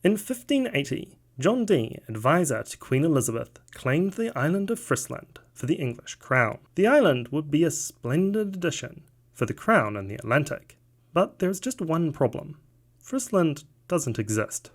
In 1580, John Dee, advisor to Queen Elizabeth, claimed the island of Frisland for the English crown. The island would be a splendid addition for the crown in the Atlantic. But there is just one problem. Frisland doesn't exist.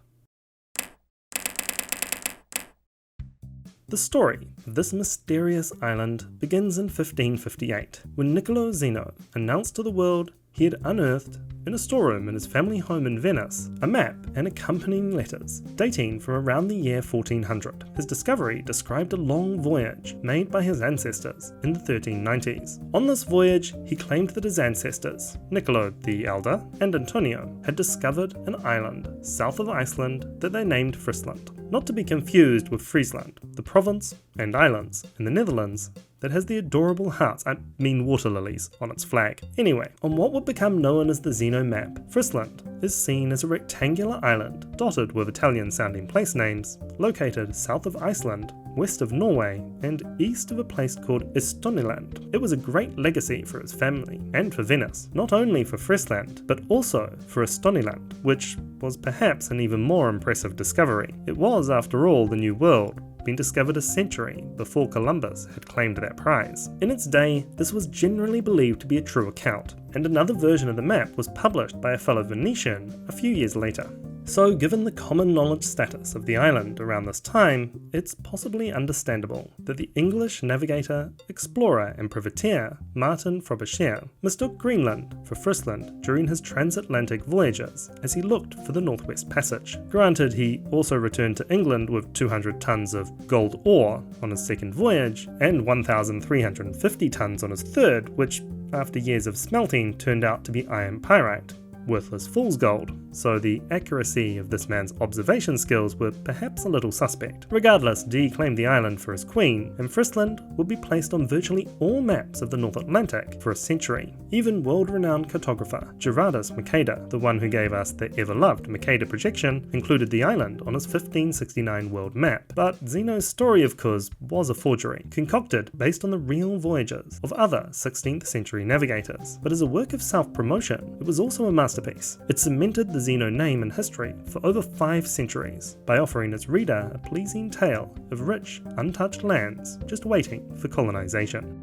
The story of this mysterious island begins in 1558, when Nicolò Zeno announced to the world he had unearthed, in a storeroom in his family home in Venice, a map and accompanying letters dating from around the year 1400. His discovery described a long voyage made by his ancestors in the 1390s. On this voyage, he claimed that his ancestors, Nicolò the Elder and Antonio, had discovered an island south of Iceland that they named Frisland. Not to be confused with Frisland, the province and islands in the Netherlands that has the adorable hearts, water lilies, on its flag. Anyway, on what would become known as the Zeno map, Frisland is seen as a rectangular island dotted with Italian-sounding place names, located south of Iceland, west of Norway, and east of a place called Estoniland. It was a great legacy for his family and for Venice, not only for Frisland, but also for Estoniland, which was perhaps an even more impressive discovery. It was, after all, the New World, been discovered a century before Columbus had claimed that prize. In its day, this was generally believed to be a true account, and another version of the map was published by a fellow Venetian a few years later. So given the common knowledge status of the island around this time, it's possibly understandable that the English navigator, explorer and privateer Martin Frobisher mistook Greenland for Frisland during his transatlantic voyages as he looked for the Northwest Passage. Granted, he also returned to England with 200 tons of gold ore on his second voyage and 1,350 tons on his third, which after years of smelting turned out to be iron pyrite, worthless fool's gold, so the accuracy of this man's observation skills were perhaps a little suspect. Regardless, Dee claimed the island for his queen, and Frisland would be placed on virtually all maps of the North Atlantic for a century. Even world-renowned cartographer Gerardus Mercator, the one who gave us the ever-loved Mercator projection, included the island on his 1569 world map. But Zeno's story, of course, was a forgery, concocted based on the real voyages of other 16th century navigators. But as a work of self-promotion, it was also a masterpiece. It cemented the Zeno name in history for over 5 centuries by offering its reader a pleasing tale of rich, untouched lands just waiting for colonization.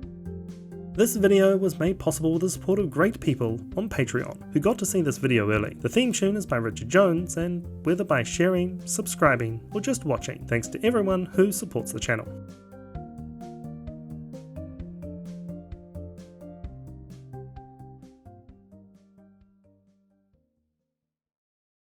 This video was made possible with the support of great people on Patreon who got to see this video early. The theme tune is by Richard Jones, and whether by sharing, subscribing, or just watching, thanks to everyone who supports the channel.